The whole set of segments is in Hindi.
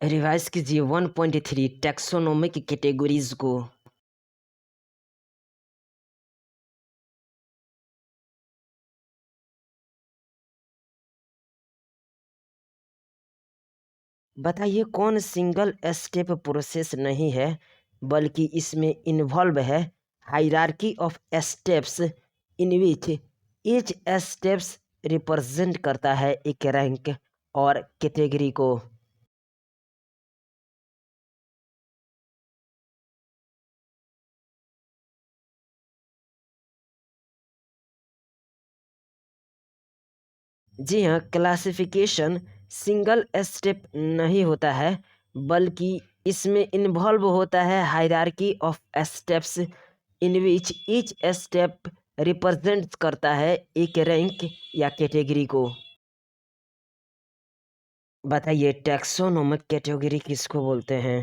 रिवाइज कीजिए 1.3 टैक्सोनॉमिक कैटेगरीज को। बताइए कौन सिंगल स्टेप प्रोसेस नहीं है बल्कि इसमें इन्वॉल्व है hierarchy of steps in which each steps represent करता है एक रैंक और कैटेगरी को। जी हाँ, क्लासिफिकेशन सिंगल स्टेप नहीं होता है बल्कि इसमें इन्वॉल्व होता है hierarchy of steps in which each step represent करता है एक रैंक या कैटेगरी को। बताइए टैक्सोनॉमिक कैटेगरी किसको बोलते हैं?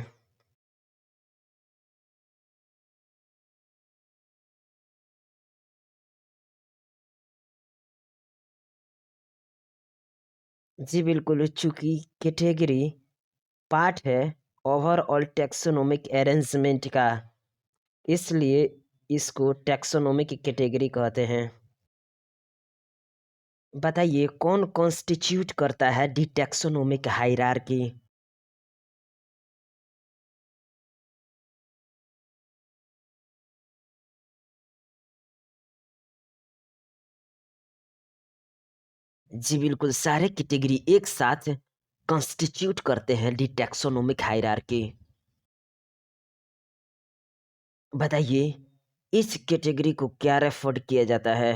जी बिल्कुल, चूंकि कैटेगरी पार्ट है ओवरऑल टैक्सोनॉमिक अरेंजमेंट का, इसलिए इसको टैक्सोनॉमिक कैटेगरी कहते हैं। बताइए कौन कॉन्स्टिट्यूट करता है दी टैक्सोनॉमिक हायरार्की? जी बिल्कुल, सारे कैटेगरी एक साथ कॉन्स्टिट्यूट करते हैं दी टैक्सोनॉमिक हायरार्की। बताइए इस कैटेगरी को क्या रेफर किया जाता है?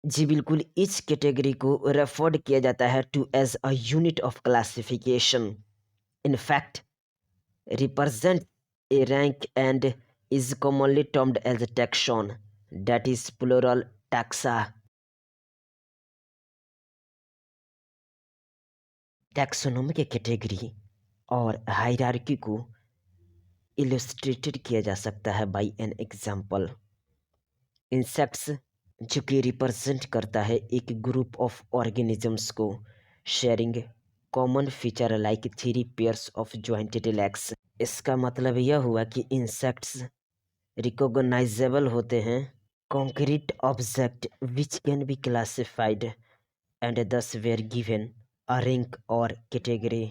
जी बिल्कुल, इस कैटेगरी को रेफर्ड किया जाता है to as a unit of classification. In fact, represents a rank and is commonly termed as a taxon, that is plural taxa. Taxonomy के कैटेगरी और हायरार्की को इलस्ट्रेटेड किया जा सकता है बाय एन एग्जांपल। इंसेक्ट्स, जो कि रिप्रेजेंट करता है एक ग्रुप ऑफ ऑर्गेनिजम्स को sharing common feature like 3 pairs of jointed legs. इसका मतलब यह हुआ कि इंसेक्ट्स रिकॉग्नाइजेबल होते हैं concrete object which can be classified and thus were given a rank or category.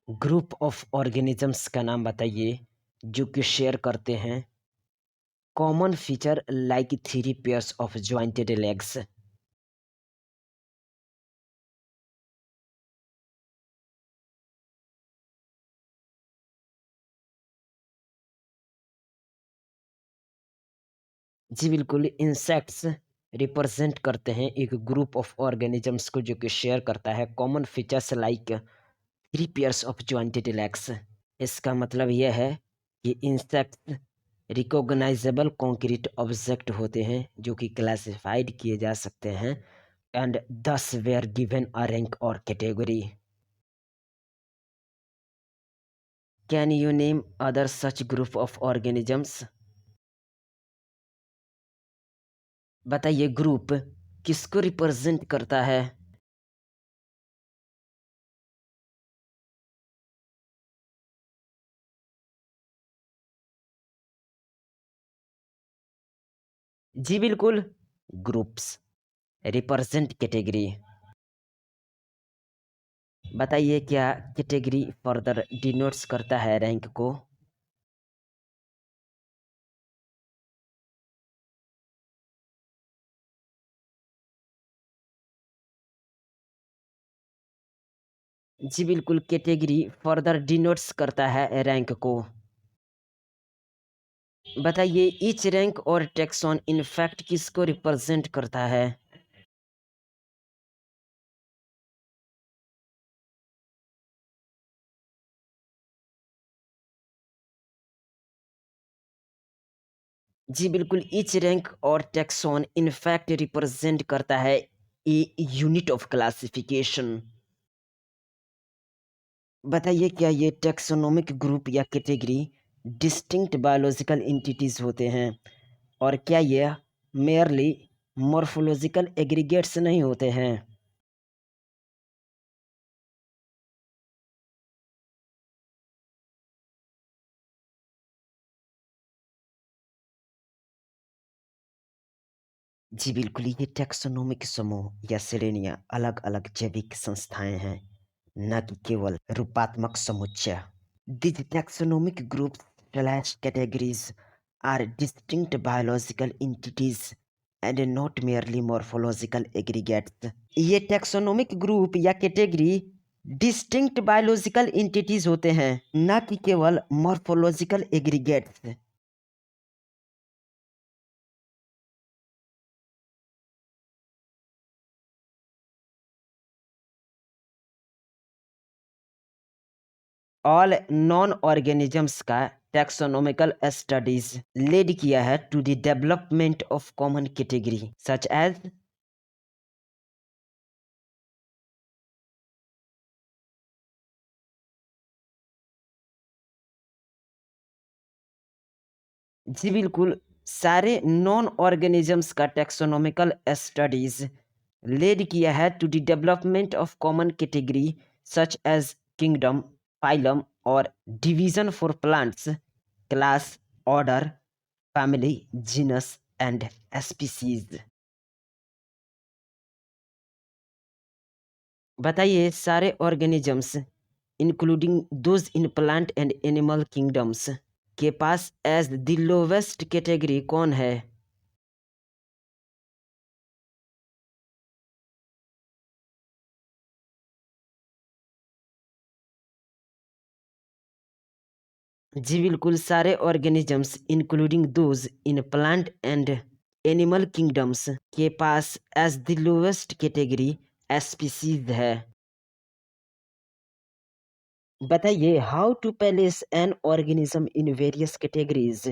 Group of organisms का नाम बताइए जो कि शेयर करते हैं common feature like 3 pairs of jointed legs. जी बिल्कुल, इंसेक्ट्स रिप्रेजेंट करते हैं एक ग्रुप ऑफ ऑर्गेनिजम्स को जो कि शेयर करता है common features like 3 pairs of jointed legs. इसका मतलब यह है कि इंसेक्ट्स रिकॉग्नाइजेबल कॉन्क्रीट ऑब्जेक्ट होते हैं जो कि क्लासिफाइड किए जा सकते हैं एंड दस वेयर गिवन अ रैंक और category. Can you name other such group of organisms? बताइए ग्रुप किसको रिप्रेजेंट करता है? जी बिल्कुल, ग्रुप्स रिप्रेजेंट कैटेगरी। बताइए क्या कैटेगरी फर्दर डिनोट्स करता है रैंक को? जी बिल्कुल, कैटेगरी फर्दर डिनोट्स करता है रैंक को। बताइए ईच रैंक और टैक्सॉन इन फैक्ट किसको रिप्रेजेंट करता है? जी बिल्कुल, ईच रैंक और टैक्सॉन इन फैक्ट रिप्रेजेंट करता है ए यूनिट ऑफ क्लासिफिकेशन। बताइए क्या ये टैक्सोनॉमिक ग्रुप या कैटेगरी डिस्टिंक्ट बायोलॉजिकल एंटिटीज होते हैं? और क्या यह मेयरली मॉर्फोलॉजिकल एग्रीगेट्स नहीं होते हैं? जी बिल्कुल, ये टैक्सोनॉमिक समूह या श्रेणियां अलग-अलग जैविक संस्थाएं हैं, न कि केवल रूपात्मक समुच्चय। These taxonomic groups slash categories are distinct biological entities and not merely morphological aggregates. ये टैक्सोनोमिक ग्रुप या कैटेगरी डिस्टिंक्ट बायोलॉजिकल एंटिटीज होते हैं, न कि केवल morphological aggregates. All known organisms का टैक्सोनोमिकल स्टडीज लेड किया है to the development of common category such as. जी बिल्कुल, सारे नॉन ऑर्गेनिजम्स का टैक्सोनोमिकल स्टडीज लेड किया है to the development of common category such as kingdom, phylum और division for plants, class, order, family, genus and species. बताइए सारे organisms including those in plant and animal kingdoms के पास एज द लोवेस्ट कैटेगरी कौन है? जी बिल्कुल, सारे organisms including those in plant and animal kingdoms के पास as the lowest category species है। बताइए how to place an organism in various categories.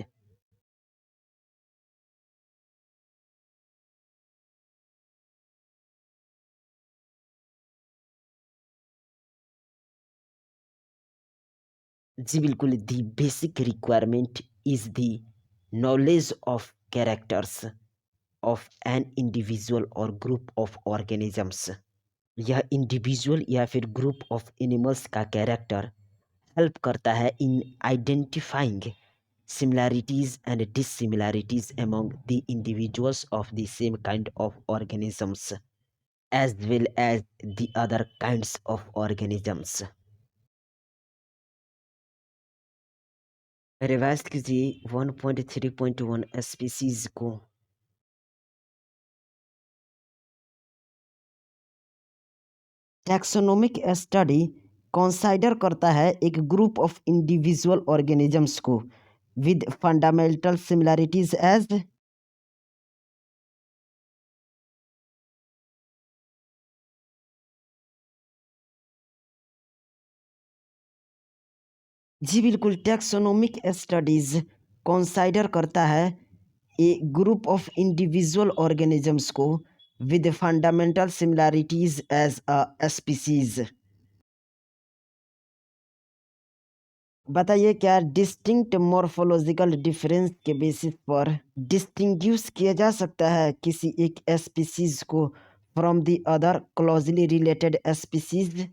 जी बिल्कुल, the basic requirement is the knowledge of characters of an individual और ग्रुप ऑफ ऑर्गेनिजम्स। यह इंडिविजुअल या फिर ग्रुप ऑफ एनिमल्स का कैरेक्टर हेल्प करता है in identifying similarities and dissimilarities among the individuals of the same kind of organisms as well as the other kinds of organisms। Revise कीजिए 1.3.1 स्पीसीज को। टैक्सोनोमिक स्टडी कंसाइडर करता है एक ग्रुप ऑफ इंडिविजुअल ऑर्गेनिजम्स को विद फंडामेंटल सिमिलरिटीज एज। जी बिल्कुल, टैक्सोनोमिक स्टडीज कंसाइडर करता है a group of individual organisms को with fundamental similarities as a species. बताइए क्या डिस्टिंक्ट मॉर्फोलॉजिकल डिफरेंस के बेसिस पर डिस्टिंग्विश किया जा सकता है किसी एक स्पीसीज को from the other closely related species?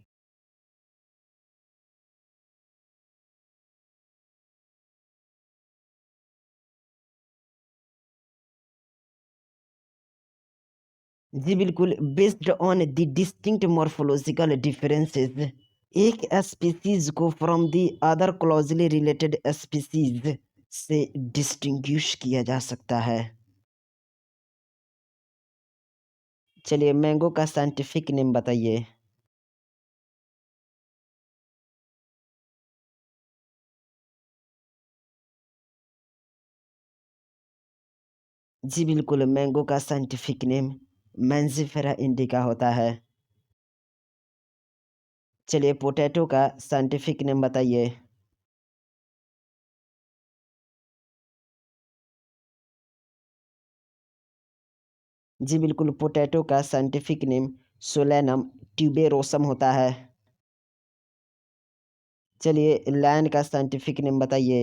जी बिल्कुल, based on the distinct morphological differences एक स्पीसीज को from the other closely related species से डिस्टिंग्विश किया जा सकता है। चलिए मैंगो का साइंटिफिक नेम बताइए। जी बिल्कुल, मैंगो का साइंटिफिक नेम मैंजिफेरा इंडिका होता है। चलिए पोटैटो का साइंटिफिक नेम बताइए। जी बिल्कुल, पोटैटो का साइंटिफिक नेम सोलैनम ट्यूबेरोसम होता है। चलिए लायन का साइंटिफिक नेम बताइए।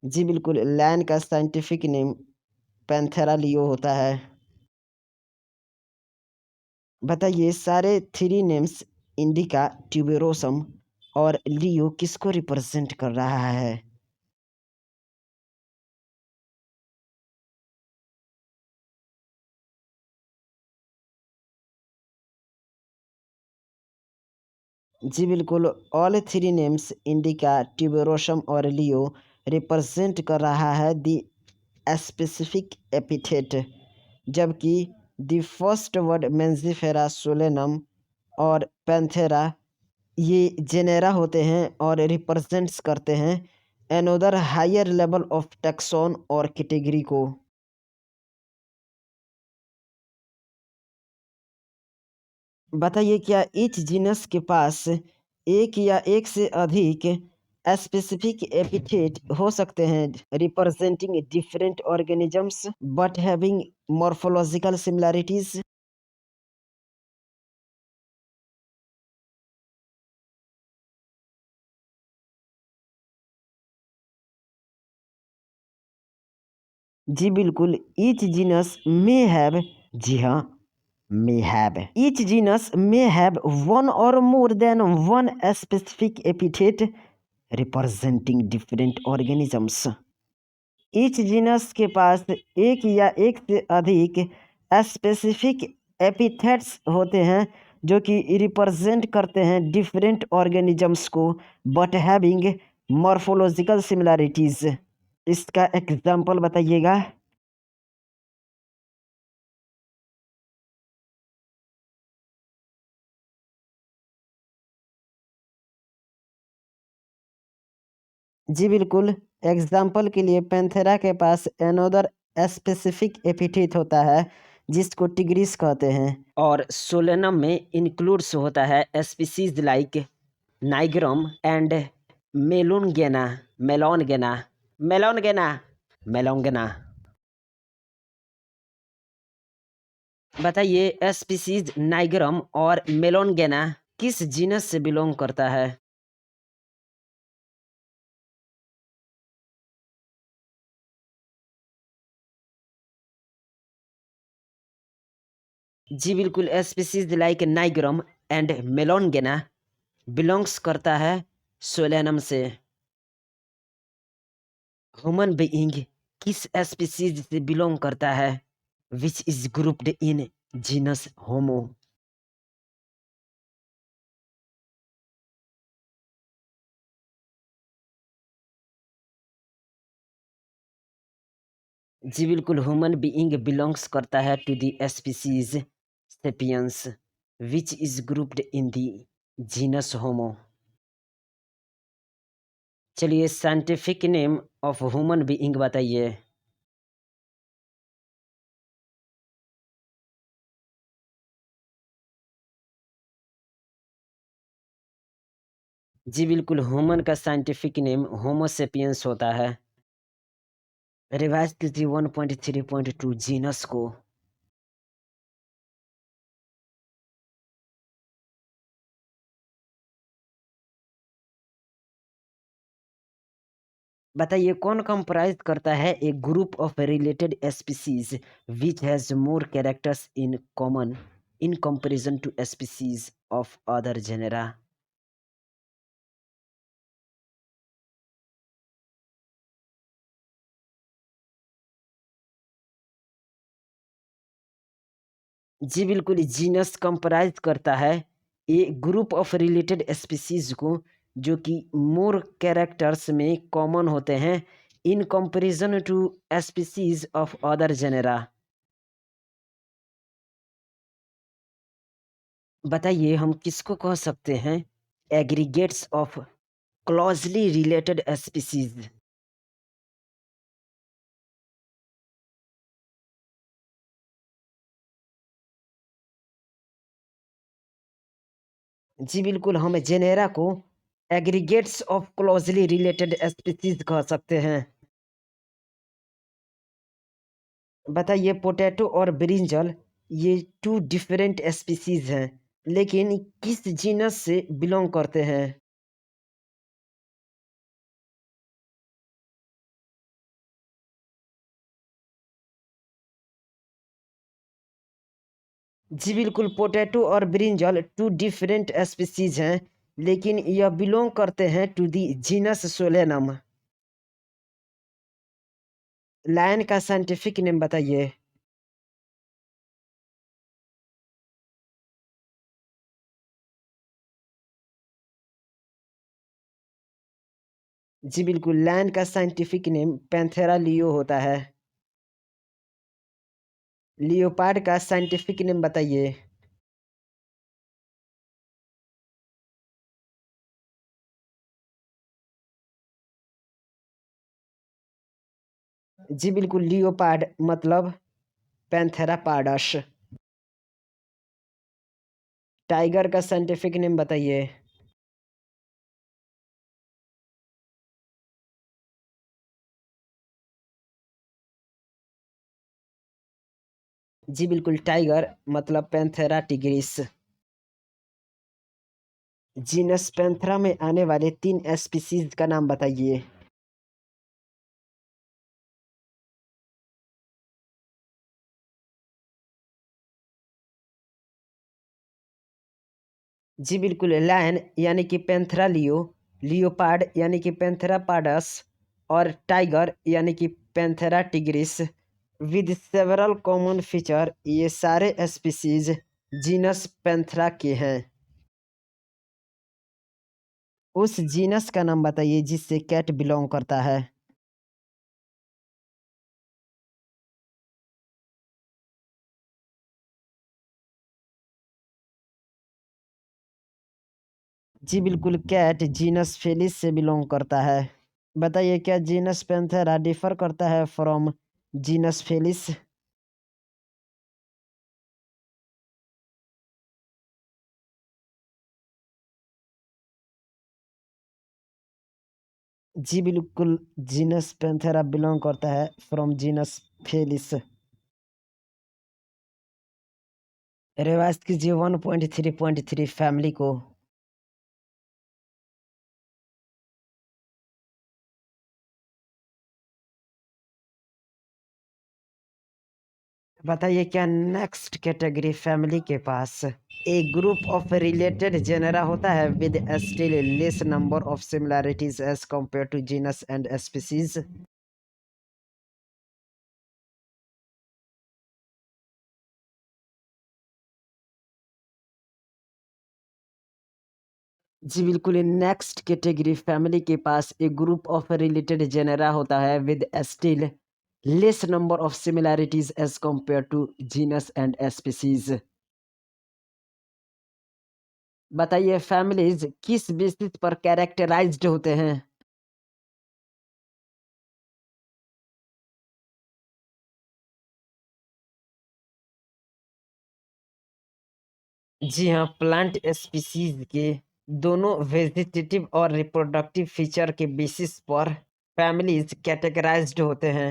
जी बिल्कुल, लैन का साइंटिफिक नेम पैंथेरा लियो होता है। बताइए सारे थ्री नेम्स इंडिका, ट्यूबेरोसम और लियो किसको रिप्रेजेंट कर रहा है? जी बिल्कुल, all three names indica, tuberosum और लियो रिप्रेजेंट कर रहा है दी स्पेसिफिक एपिथेट, जबकि the first word Mangifera Solanum और पैंथेरा ये जेनेरा होते हैं और रिप्रेजेंट्स करते हैं another higher level of taxon और कैटेगरी को। बताइए क्या ईच जीनस के पास एक या एक से अधिक स्पेसिफिक एपिथेट हो सकते हैं representing different organisms but having morphological similarities? जी बिल्कुल, ईच जीनस मे हैव, जी हाँ, may have. Each genus may have one or more than one specific epithet representing different organisms. Each genus के पास एक या एक से अधिक स्पेसिफिक एपिथेट्स होते हैं जो कि रिप्रेजेंट करते हैं डिफरेंट ऑर्गेनिजम्स को बट हैविंग मॉर्फोलॉजिकल सिमिलरिटीज। इसका एग्जाम्पल बताइएगा। जी बिल्कुल, एग्जाम्पल के लिए पैंथेरा के पास एनोदर स्पेसिफिक एपिथेट होता है जिसको टिग्रिस कहते हैं। और सोलेनम में इंक्लूड्स होता है स्पीसीज लाइक नाइग्रम एंड मेलोनगेना, मेलोनगेना, मेलोनगेना, मेलोंगेना। बताइए स्पीसीज नाइग्रम और मेलोनगेना किस जीनस से बिलोंग करता है? जी बिल्कुल, species like nigrum and melongena belongs करता है सोलेनम से। ह्यूमन बीइंग किस स्पीसीज से बिलोंग करता है which is grouped in genus Homo? जी बिल्कुल, ह्यूमन बीइंग बिलोंग्स करता है to the species sapiens which is grouped in the genus Homo. चलिए scientific name of human being बताइए। जी बिल्कुल, ह्यूमन का साइंटिफिक नेम होमो सेपियंस होता है। रिवाइज कीजिए 1.3.2 जीनस को। बताइए कौन कंप्राइज करता है a group of related species which has more characters in common in comparison to species of other genera? जी बिल्कुल, जीनस कंप्राइज करता है a group of related species को जो कि मोर कैरेक्टर्स में कॉमन होते हैं in comparison to species of other genera. बताइए हम किसको कह सकते हैं aggregates of closely related species? जी बिल्कुल, हम जेनेरा को aggregates of closely related species कह सकते हैं। बताइए पोटैटो और ब्रिंजल ये टू डिफरेंट स्पीसीज हैं लेकिन किस जीनस से बिलोंग करते हैं? जी बिल्कुल, पोटैटो और ब्रिंजल 2 डिफरेंट स्पीशीज़ हैं, लेकिन यह बिलॉन्ग करते हैं to the genus Solanum. Lion का साइंटिफिक नेम बताइए? जी बिल्कुल, लायन का साइंटिफिक नेम पैंथेरा लियो होता है। लियोपार्ड का साइंटिफिक नेम बताइए? जी बिल्कुल, लियोपार्ड मतलब पैंथेरा पार्डस। टाइगर का साइंटिफिक नेम बताइए? जी बिल्कुल, टाइगर मतलब पैंथेरा टिग्रिस। जीनस पैंथेरा में आने वाले 3 स्पीशीज का नाम बताइए? जी बिल्कुल, लायन यानी कि पैंथेरा लियो, लियोपार्ड यानी कि पैंथेरा पार्डस और टाइगर यानी कि Panthera tigris with several common feature, ये सारे स्पीशीज जीनस पैंथेरा के हैं। उस जीनस का नाम बताइए जिससे कैट बिलोंग करता है? जी बिल्कुल, कैट जीनस फेलिस से बिलोंग करता है। बताइए क्या जीनस पैंथेरा डिफर करता है फ्रॉम जीनस फेलिस? जी बिल्कुल, जीनस पैंथेरा बिलोंग करता है फ्रॉम जीनस फेलिस। रिवाइज कीजिए 1.3.3 फैमिली को। बताइए क्या नेक्स्ट कैटेगरी फैमिली के पास a group of related genera होता है with still less number of similarities as compare to genus and species? जी बिल्कुल, नेक्स्ट कैटेगरी फैमिली के पास a group of related genera होता है with still less number of similarities as compare to genus and species. बताइए फैमिलीज किस बेसिस पर कैरेक्टराइज्ड होते हैं? जी हाँ, प्लांट स्पीशीज के दोनों वेजिटेटिव और रिप्रोडक्टिव फीचर के बेसिस पर फैमिलीज कैटेगराइज्ड होते हैं।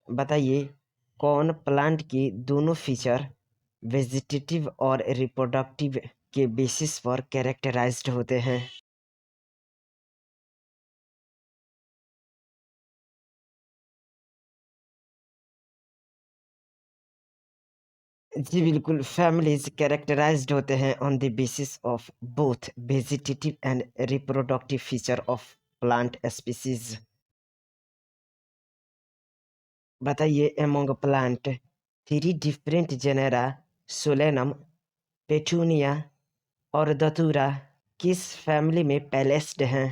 बताइए कौन प्लांट के दोनों फीचर वेजिटेटिव और रिप्रोडक्टिव के बेसिस पर कैरेक्टराइज्ड होते हैं? जी बिल्कुल, फैमिलीज कैरेक्टराइज्ड होते हैं on the basis of both vegetative and reproductive feature of plant species. बताइए among plant 3 different genera Solanum, petunia और धतूरा किस फैमिली में पैलेस्ड हैं?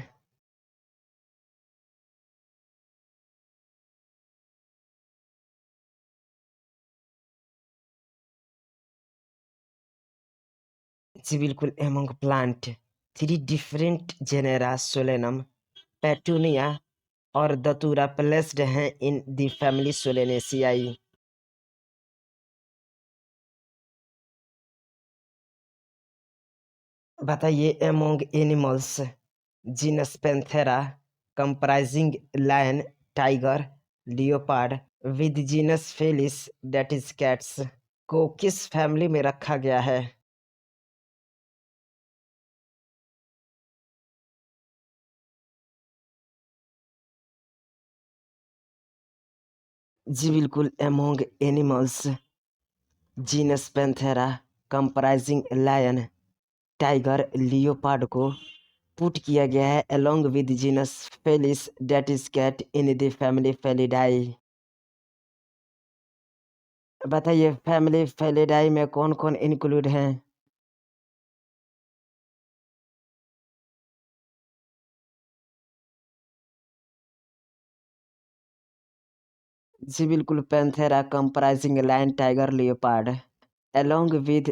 जी बिल्कुल, among plant 3 different genera Solanum, petunia और धतूरा प्लेस्ड हैं इन द फैमिली सोलेनेसियाई। बताइए among animals genus Panthera comprising lion, tiger, leopard with genus felis that is cats को किस फैमिली में रखा गया है? जी बिल्कुल, among animals genus Panthera comprising lion tiger leopard को पुट किया गया है along with genus Felis that is cat in the family Felidae. बताइए फैमिली फेलिडाई में कौन कौन इंक्लूड हैं? जी बिल्कुल, Panthera comprising lion tiger leopard along with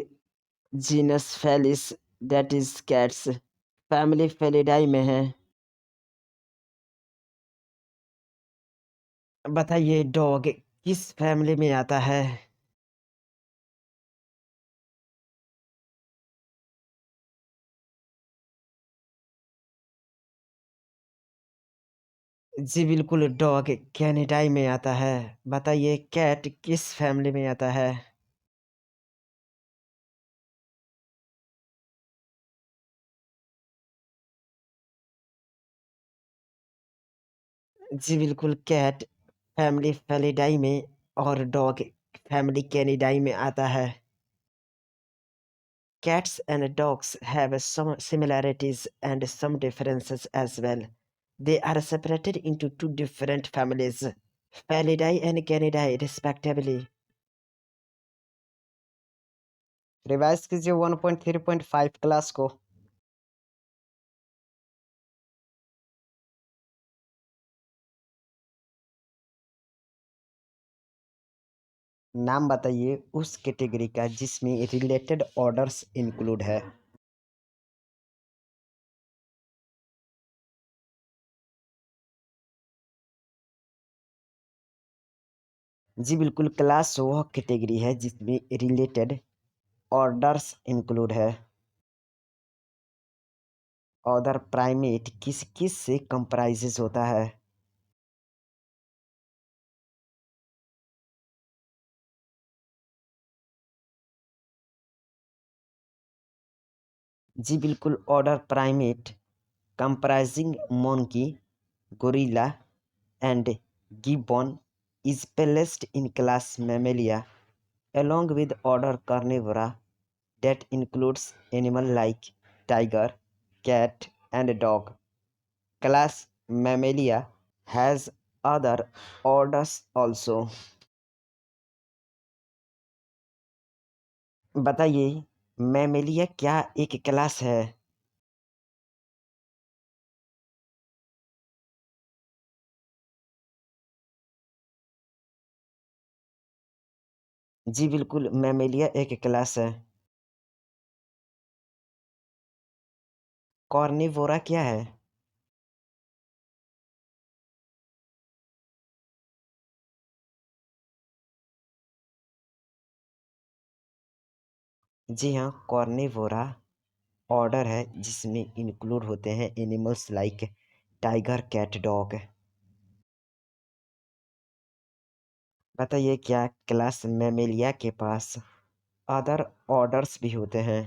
genus Felis that is cats family Felidae में है। बताइए डॉग किस फैमिली में आता है? जी बिल्कुल, डॉग कैनिडाई में आता है। बताइए कैट किस फैमिली में आता है? जी बिल्कुल, कैट फैमिली फेलिडाई में और डॉग फैमिली कैनिडाई में आता है। Cats and dogs have some similarities and some differences as well. They are separated into two different families, Felidae and Canidae respectively. Revise कीजिए 1.3.5 क्लास को। नाम बताइए उस कैटेगरी का जिसमें रिलेटेड ऑर्डर्स इंक्लूड है। जी बिल्कुल, क्लास वह कैटेगरी है जिसमें रिलेटेड ऑर्डर्स इंक्लूड है। ऑर्डर प्राइमेट किस किस से कंप्राइजेस होता है? जी बिल्कुल, order primate comprising monkey, gorilla, and gibbon is placed in class Mammalia, along with order Carnivora that includes animals like tiger, cat, and dog. Class Mammalia has other orders also. बताइए मैमेलिया क्या एक क्लास है? जी बिल्कुल, मैमेलिया एक क्लास है। कॉर्निवोरा क्या है? जी हाँ, कॉर्निवोरा ऑर्डर है जिसमें इंक्लूड होते हैं animals like tiger, cat, dog. बताइए क्या क्लास मैमेलिया के पास अदर ऑर्डर्स भी होते हैं?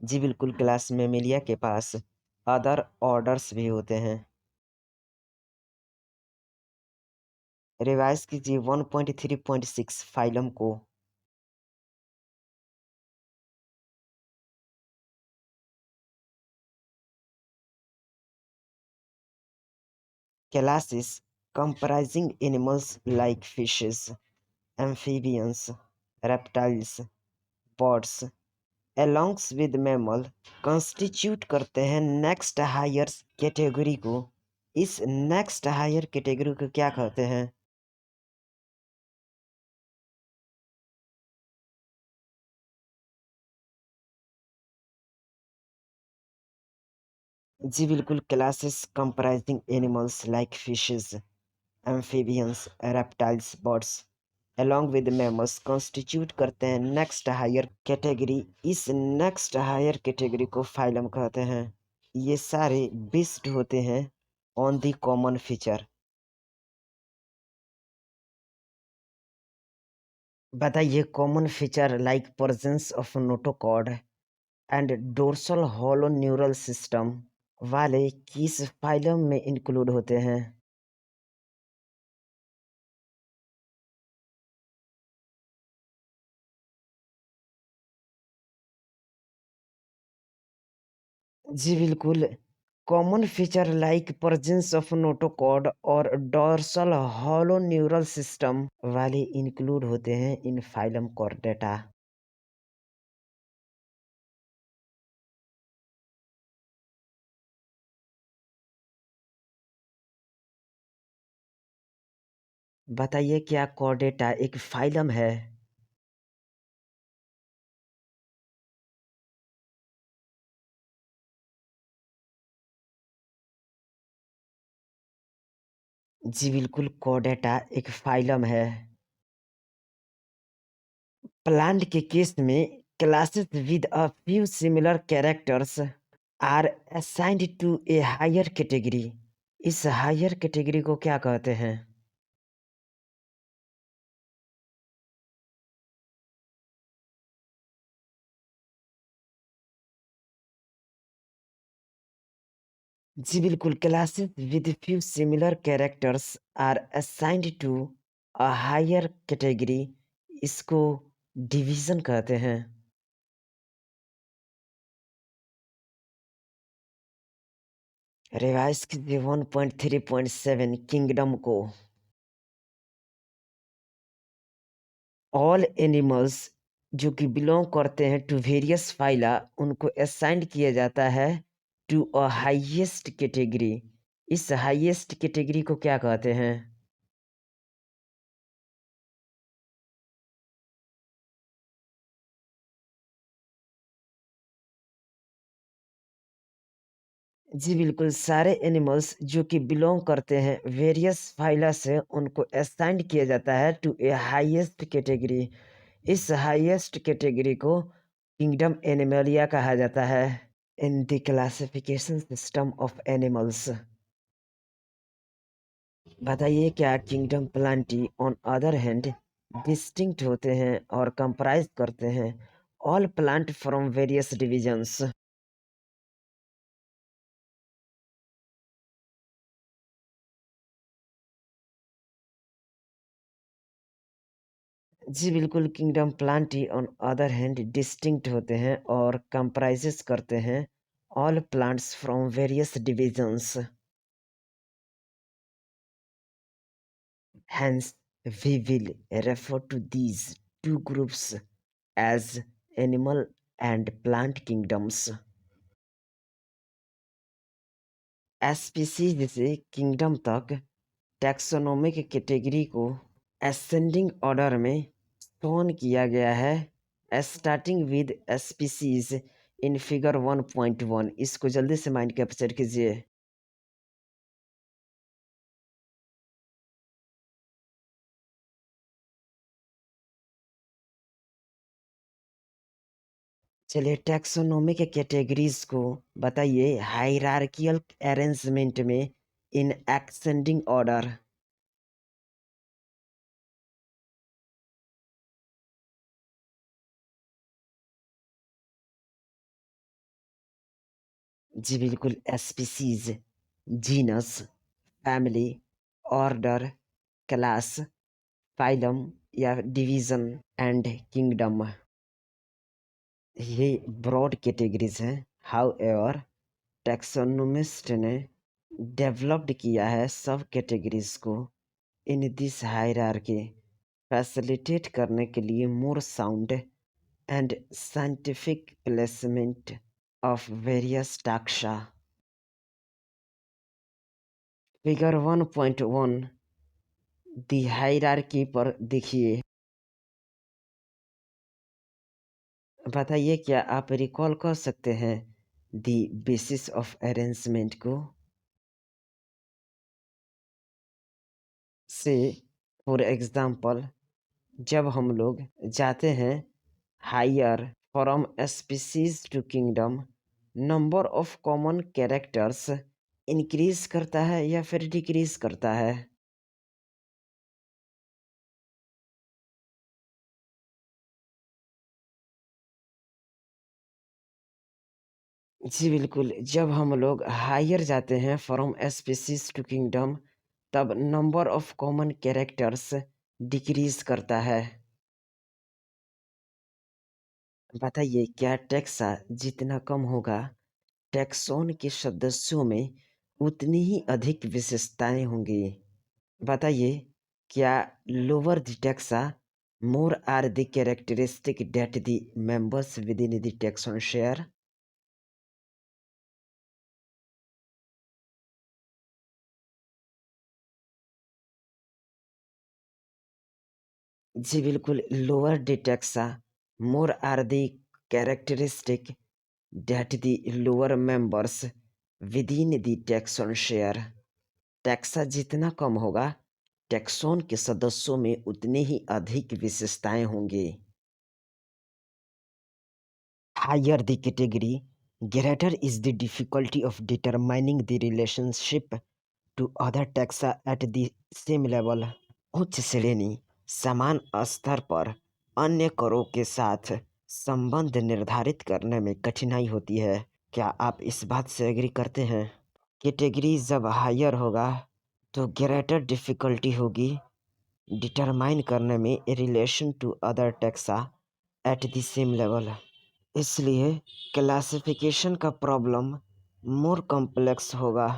जी बिल्कुल, क्लास मैमेलिया के पास अदर ऑर्डर्स भी होते हैं। रिवाइज कीजिए 1.3.6 फाइलम को। Classes comprising animals like fishes, amphibians, reptiles, birds alongs with mammal constitute करते हैं नेक्स्ट हायर कैटेगरी को। इस नेक्स्ट हायर कैटेगरी को क्या कहते हैं? जी बिल्कुल, classes comprising animals like fishes, amphibians, reptiles, birds along with mammals constitute करते हैं नेक्स्ट हायर कैटेगरी। इस नेक्स्ट हायर कैटेगरी को फाइलम कहते हैं। ये सारे बेस्ड होते हैं ऑन द कॉमन फीचर। बताइए common feature like presence of notochord and dorsal hollow neural system वाले किस फाइलम में इंक्लूड होते हैं? जी बिल्कुल। Common feature like presence of notochord और डोर्सल हॉलो न्यूरल सिस्टम वाले इंक्लूड होते हैं इन फाइलम कॉर्डेटा। बताइए क्या कॉर्डेटा एक फाइलम है? जी बिल्कुल, कॉर्डेटा एक फाइलम है। प्लांट के केस में classes with a few similar characters are assigned to a higher category. इस हायर कैटेगरी को क्या कहते हैं? जी बिल्कुल, classes with few similar characters are assigned to a higher category. इसको डिवीजन कहते हैं। रिवाइज कीजिए 1.3.7 किंगडम को। ऑल एनिमल्स जो कि बिलोंग करते हैं टू वेरियस फाइला उनको असाइंड किया जाता है टू अ हाईएस्ट कैटेगरी। इस हाईएस्ट कैटेगरी को क्या कहते हैं? जी बिल्कुल, सारे एनिमल्स जो कि बिलोंग करते हैं वेरियस फाइला से उनको असाइंड किया जाता है टू ए हाईएस्ट कैटेगरी। इस हाईएस्ट कैटेगरी को किंगडम एनिमलिया कहा जाता है in the classification system of animals. बताइए क्या kingdom Plantae on other hand distinct होते हैं और कंप्राइज करते हैं all plant from various divisions. जी बिल्कुल, kingdom Plantae on other hand distinct होते हैं और कंप्राइजेस करते हैं all plants from various divisions. Hence, we will refer to these two groups as animal and plant kingdoms. Species से किंगडम तक टैक्सोनोमिक कैटेगरी को असेंडिंग ऑर्डर में शोन किया गया है starting with species in figure 1.1। इसको जल्दी से माइंड कैप्चर कीजिए। चलिए टैक्सोनॉमिक कैटेगरीज को बताइए हायरार्कियल अरेंजमेंट में इन एक्सेंडिंग ऑर्डर। जी बिल्कुल, species, genus, family, order, class, phylum या डिवीजन एंड किंगडम, ये ब्रॉड कैटेगरीज हैं। हाउ एवर टैक्सोनोमिस्ट ने डेवलप्ड किया है सब कैटेगरीज को इन दिस हायरार्की फैसिलिटेट करने के लिए more sound and scientific placement of various taxa. Figure 1.1 the hierarchy पर देखिए। बताइए क्या आप रिकॉल कर सकते हैं दी बेसिस ऑफ अरेंजमेंट को? से फॉर एग्जांपल जब हम लोग जाते हैं higher from species to kingdom, number of common characters increase करता है या फिर डिक्रीज करता है? जी बिल्कुल, जब हम लोग हायर जाते हैं फ्रॉम स्पीशीज़ टू किंगडम, तब number of common characters decrease करता है। बताइए क्या टैक्सा जितना कम होगा, टैक्सोन के सदस्यों में उतनी ही अधिक विशेषताएँ होंगी? बताइए क्या lower the taxa, more are the characteristic that the members within the taxon share? जी बिल्कुल, lower the taxa, more are the characteristic that the lower members within the taxon share. Taxa जितना कम होगा, टैक्सोन के सदस्यों में उतनी ही अधिक विशेषताएँ होंगी। Higher the category, greater is the difficulty of determining the relationship to other taxa at the same level. उच्च श्रेणी समान स्तर पर अन्य करों के साथ संबंध निर्धारित करने में कठिनाई होती है। क्या आप इस बात से एग्री करते हैं? कैटेगरी जब हायर होगा तो ग्रेटर डिफिकल्टी होगी डिटरमाइन करने में relation to other taxa at the same level. इसलिए क्लासिफिकेशन का प्रॉब्लम मोर कॉम्प्लेक्स होगा।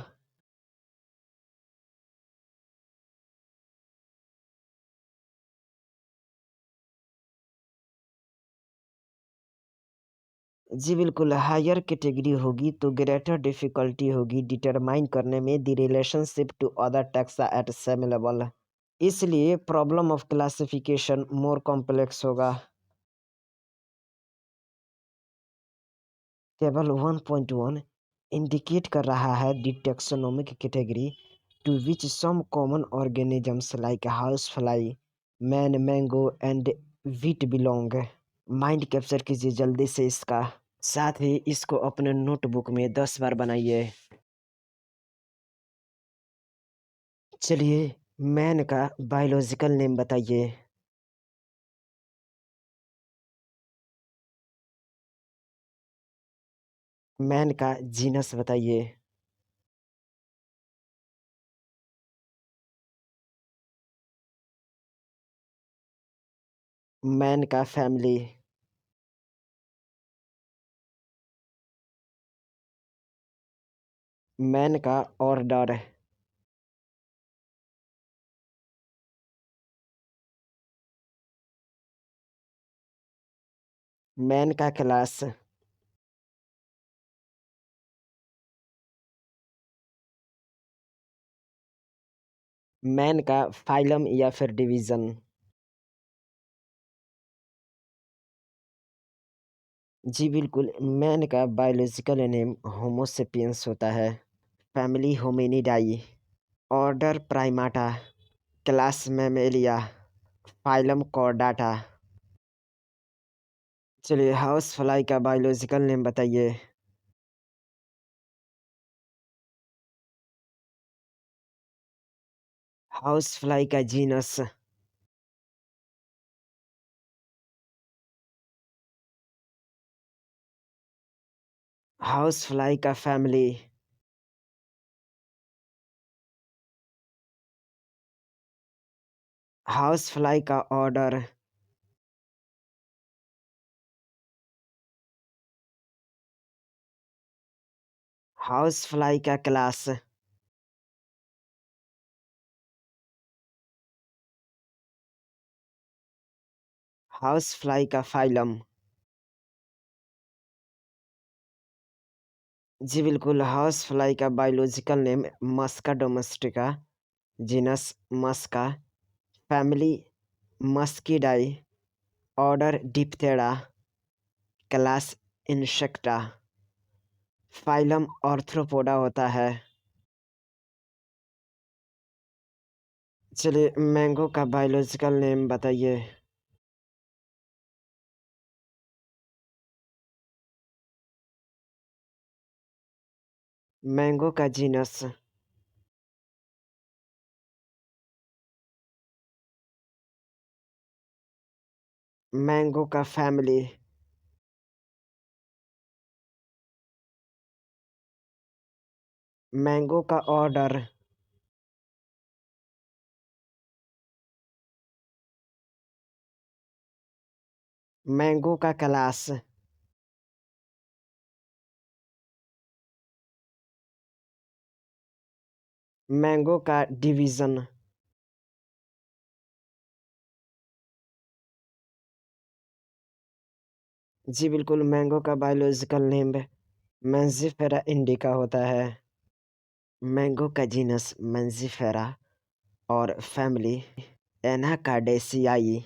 जी बिल्कुल, हायर कैटेगरी होगी तो ग्रेटर डिफिकल्टी होगी डिटरमाइन करने में the relationship to other taxa at same level. इसलिए problem of classification more complex होगा। टेबल 1.1 इंडिकेट कर रहा है the taxonomic category to which some common organisms like house fly, man, mango and wheat belong. Mind capture कीजिए जल्दी से इसका। साथ ही इसको अपने नोटबुक में 10 बार बनाइए। चलिए मैन का बायोलॉजिकल नेम बताइए। मैन का जीनस बताइए। मैन का फैमिली। मैन का ऑर्डर। मैन का क्लास। मैन का फाइलम या फिर डिवीजन। जी बिल्कुल, मैन का बायोलॉजिकल नेम होमोसेपियंस होता है। Family Hominidae. Order Primata. Class Mammalia. Phylum Chordata. चलिए हाउस फ्लाई का बायोलॉजिकल नेम बताइए। हाउस फ्लाई का जीनस। हाउस फ्लाई का फैमिली। हाउस फ्लाई का ऑर्डर। हाउस फ्लाई का क्लास। हाउस फ्लाई का फाइलम। जी बिल्कुल, हाउस फ्लाई का biological name Musca domestica. Genus Musca. Family Muscidae. Order Diptera. Class Insecta. Phylum Arthropoda होता है। चलिए मैंगो का बायोलॉजिकल नेम बताइए। मैंगो का जीनस। मैंगो का फैमिली। मैंगो का ऑर्डर। मैंगो का क्लास। मैंगो का डिवीज़न। जी बिल्कुल, मैंगो का बायोलॉजिकल नेम मंजीफेरा इंडिका होता है। मैंगो का जीनस मंजीफेरा और फैमिली एनाकार्डेसियाई।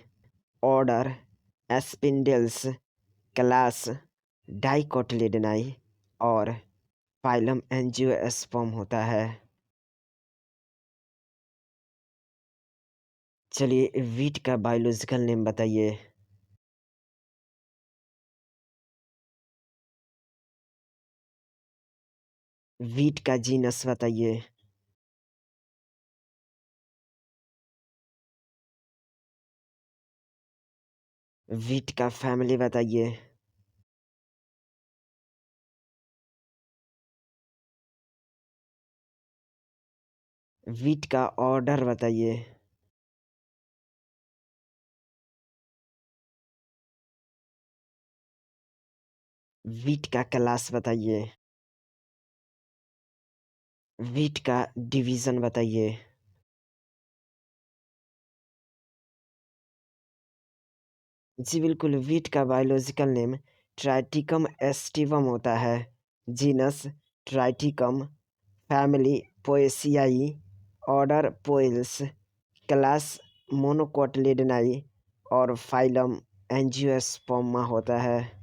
ऑर्डर एस्पिंडल्स। क्लास डाइकोटिलिडनाई। और फाइलम एंजियोस्पर्म होता है। चलिए वीट का बायोलॉजिकल नेम बताइए। वीट का जीनस बताइए। वीट का फैमिली बताइए। वीट का ऑर्डर बताइए। वीट का क्लास बताइए। वीट का डिवीज़न बताइए। जी बिल्कुल, वीट का बायोलॉजिकल नेम ट्राइटिकम एस्टिवम होता है। Genus Triticum. Family Poaceae. Order Poales. Class Monocotyledonae. और फाइलम एंजियोस्पर्मा होता है।